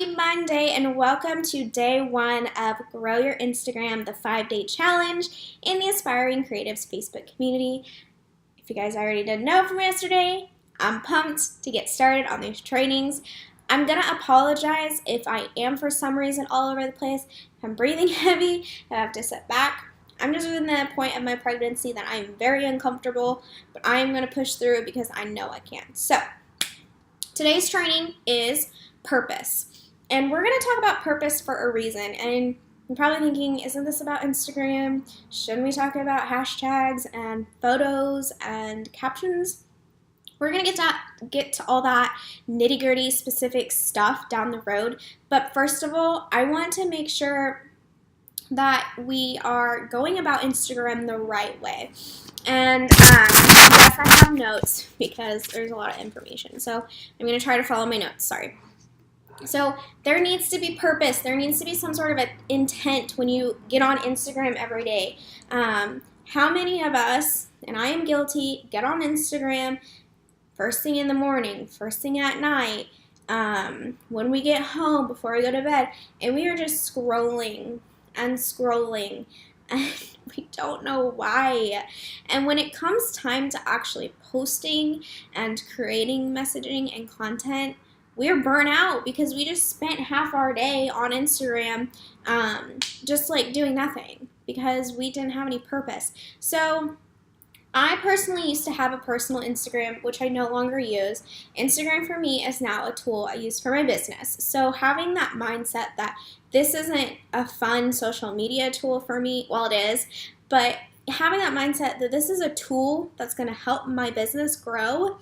Monday and welcome to day one of Grow Your Instagram, the 5-day challenge in the Aspiring Creatives Facebook community. If you guys already didn't know from yesterday, I'm pumped to get started on these trainings. I'm going to apologize if I am for some reason all over the place. If I'm breathing heavy, I have to sit back. I'm just in the point of my pregnancy that I'm very uncomfortable, but I'm going to push through because I know I can. So, today's training is purpose. And we're going to talk about purpose for a reason. And you're probably thinking, isn't this about Instagram? Shouldn't we talk about hashtags and photos and captions? We're going to get to all that nitty-gritty specific stuff down the road. But first of all, I want to make sure that we are going about Instagram the right way. And yes, I have notes because there's a lot of information. So I'm going to try to follow my notes. Sorry. So there needs to be purpose. There needs to be some sort of an intent when you get on Instagram every day. How many of us, and I am guilty, get on Instagram first thing in the morning, first thing at night, when we get home, before we go to bed, and we are just scrolling and scrolling, and we don't know why. And when it comes time to actually posting and creating messaging and content, we're burnt out because we just spent half our day on Instagram just like doing nothing because we didn't have any purpose. So I personally used to have a personal Instagram, which I no longer use. Instagram for me is now a tool I use for my business. So having that mindset that this isn't a fun social media tool for me, well, it is, but having that mindset that this is a tool that's going to help my business grow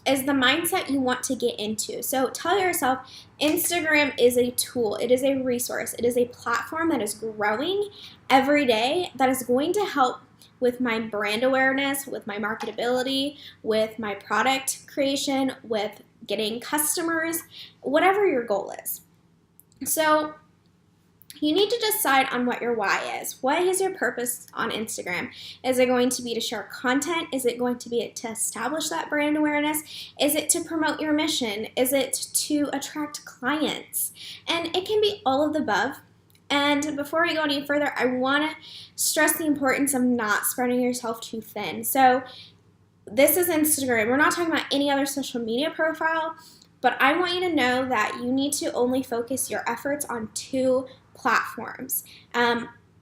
is the mindset you want to get into. So tell yourself, Instagram is a tool. It is a resource. It is a platform that is growing every day that is going to help with my brand awareness, with my marketability, with my product creation, with getting customers, whatever your goal is. So you need to decide on what your why is. What is your purpose on Instagram? Is it going to be to share content? Is it going to be to establish that brand awareness? Is it to promote your mission? Is it to attract clients? And it can be all of the above. And before we go any further, I want to stress the importance of not spreading yourself too thin. So this is Instagram. We're not talking about any other social media profile, but I want you to know that you need to only focus your efforts on 2 platforms.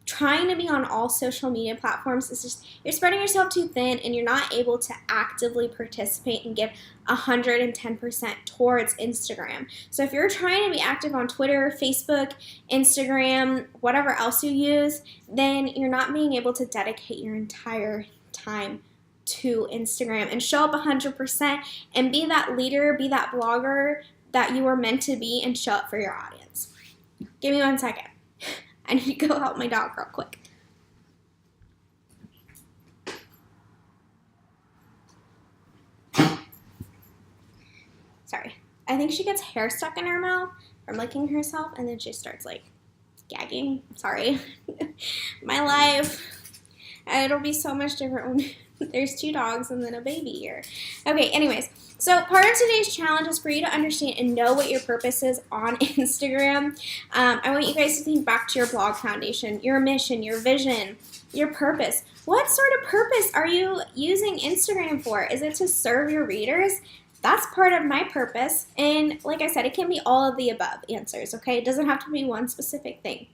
Trying to be on all social media platforms is just, you're spreading yourself too thin and you're not able to actively participate and give 110% towards Instagram. So if you're trying to be active on Twitter, Facebook, Instagram, whatever else you use, then you're not being able to dedicate your entire time to Instagram and show up 100% and be that leader, be that blogger that you were meant to be and show up for your audience. Give me 1 second. I need to go help my dog real quick. Sorry. I think she gets hair stuck in her mouth from licking herself, and then she starts, like, gagging. Sorry. My life. It'll be so much different when there's 2 dogs and then a baby here. Okay, anyways. So part of today's challenge is for you to understand and know what your purpose is on Instagram. I want you guys to think back to your blog foundation, your mission, your vision, your purpose. What sort of purpose are you using Instagram for? Is it to serve your readers? That's part of my purpose. And like I said, it can be all of the above answers, okay? It doesn't have to be one specific thing.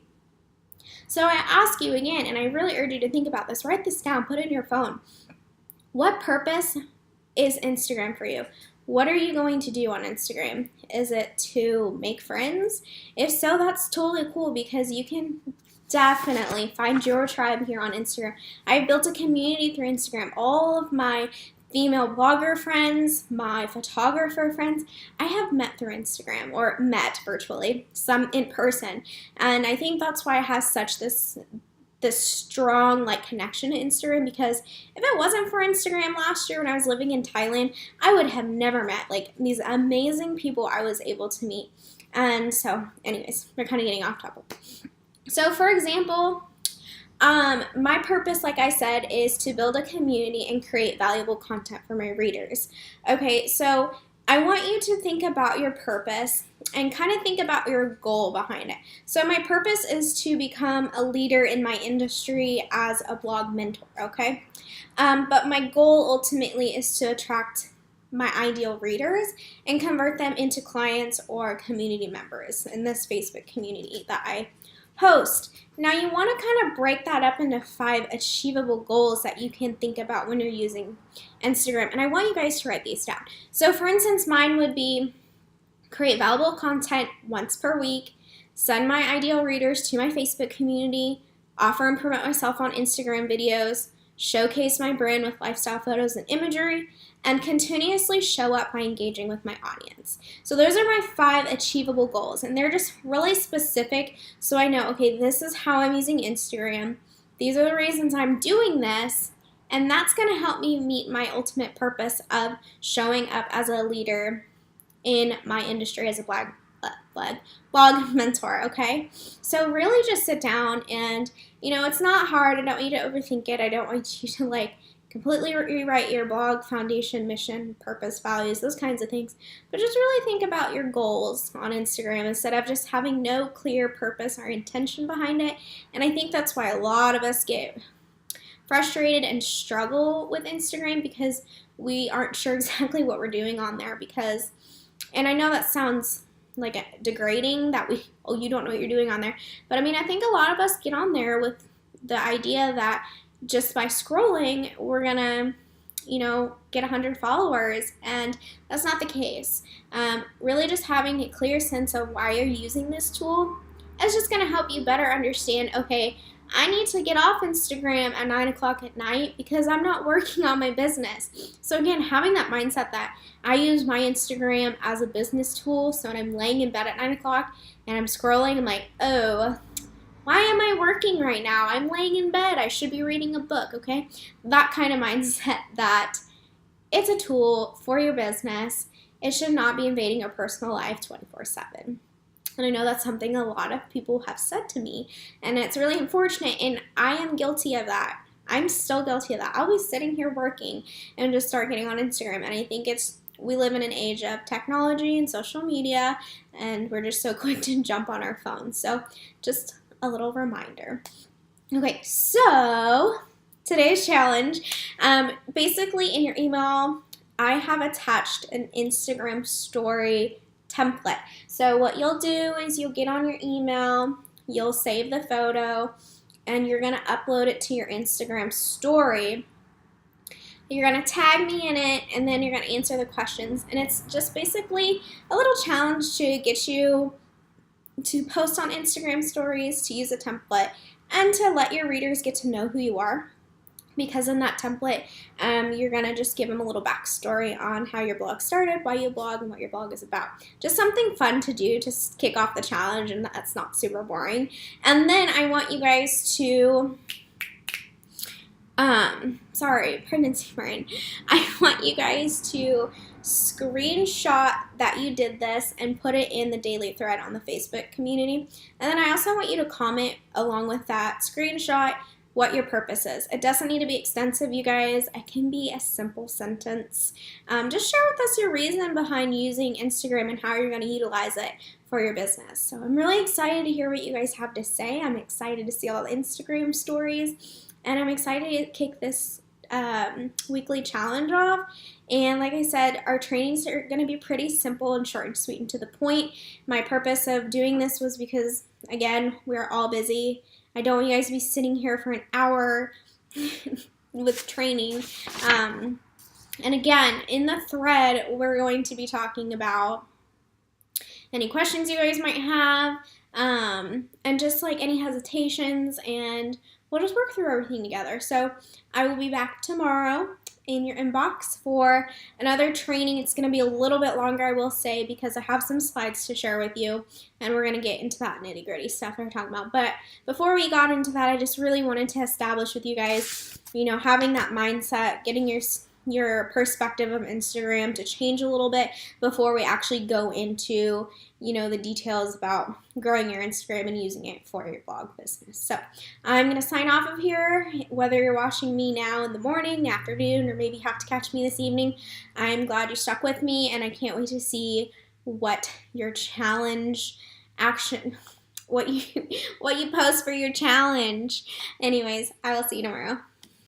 So I ask you again, and I really urge you to think about this. Write this down. Put it in your phone. What purpose is Instagram for you? What are you going to do on Instagram? Is it to make friends? If so, that's totally cool because you can definitely find your tribe here on Instagram. I've built a community through Instagram. All of my female blogger friends, my photographer friends, I have met through Instagram or met virtually, some in person. And I think that's why I have such this strong like connection to Instagram, because if it wasn't for Instagram last year when I was living in Thailand, I would have never met like these amazing people I was able to meet. And so anyways, we're kind of getting off topic. So for example, my purpose, like I said, is to build a community and create valuable content for my readers. Okay, so I want you to think about your purpose and kind of think about your goal behind it. So my purpose is to become a leader in my industry as a blog mentor, okay? But my goal ultimately is to attract my ideal readers and convert them into clients or community members in this Facebook community that I host. Now you want to kind of break that up into 5 achievable goals that you can think about when you're using Instagram. And I want you guys to write these down. So for instance, mine would be create valuable content once per week, send my ideal readers to my Facebook community, offer and promote myself on Instagram videos, showcase my brand with lifestyle photos and imagery, and continuously show up by engaging with my audience. So those are my 5 achievable goals, and they're just really specific so I know, okay, this is how I'm using Instagram. These are the reasons I'm doing this, and that's going to help me meet my ultimate purpose of showing up as a leader in my industry as a blog mentor, okay? So really just sit down and, it's not hard. I don't want you to overthink it. I don't want you to completely rewrite your blog foundation, mission, purpose, values, those kinds of things. But just really think about your goals on Instagram instead of just having no clear purpose or intention behind it. And I think that's why a lot of us get frustrated and struggle with Instagram because we aren't sure exactly what we're doing on there and I know that sounds degrading that you don't know what you're doing on there. But I think a lot of us get on there with the idea that just by scrolling, we're going to, get 100 followers. And that's not the case. Really just having a clear sense of why you're using this tool is just going to help you better understand, okay, I need to get off Instagram at 9 o'clock at night because I'm not working on my business. So again, having that mindset that I use my Instagram as a business tool. So when I'm laying in bed at 9 o'clock and I'm scrolling, I'm like, oh, why am I working right now? I'm laying in bed. I should be reading a book, okay? That kind of mindset that it's a tool for your business. It should not be invading your personal life 24/7. And I know that's something a lot of people have said to me, and it's really unfortunate, and I am guilty of that. I'm still guilty of that. I'll be sitting here working and just start getting on Instagram, and I think we live in an age of technology and social media, and we're just so quick to jump on our phones. So just a little reminder. Okay, so today's challenge, basically in your email, I have attached an Instagram story template. So what you'll do is you'll get on your email, you'll save the photo, and you're going to upload it to your Instagram story. You're going to tag me in it, and then you're going to answer the questions. And it's just basically a little challenge to get you to post on Instagram stories, to use a template, and to let your readers get to know who you are. Because in that template, you're going to just give them a little backstory on how your blog started, why you blog, and what your blog is about. Just something fun to do to kick off the challenge, and that's not super boring. And then I want you guys to, pregnancy brain. I want you guys to screenshot that you did this and put it in the daily thread on the Facebook community. And then I also want you to comment along with that screenshot what your purpose is. It doesn't need to be extensive, you guys. It can be a simple sentence. Just share with us your reason behind using Instagram and how you're going to utilize it for your business. So I'm really excited to hear what you guys have to say. I'm excited to see all the Instagram stories, and I'm excited to kick this weekly challenge off. And like I said, our trainings are going to be pretty simple and short and sweet and to the point. My purpose of doing this was because, again, we're all busy. I don't want you guys to be sitting here for an hour with training. And again, in the thread, we're going to be talking about any questions you guys might have, and just any hesitations, and we'll just work through everything together. So I will be back tomorrow in your inbox for another training. It's going to be a little bit longer, I will say, because I have some slides to share with you, and we're going to get into that nitty-gritty stuff we're talking about. But before we got into that, I just really wanted to establish with you guys, having that mindset, getting your your perspective of Instagram to change a little bit before we actually go into, the details about growing your Instagram and using it for your blog business. So I'm going to sign off of here. Whether you're watching me now in the morning, afternoon, or maybe have to catch me this evening, I'm glad you stuck with me, and I can't wait to see what your challenge action, what you post for your challenge. Anyways, I will see you tomorrow.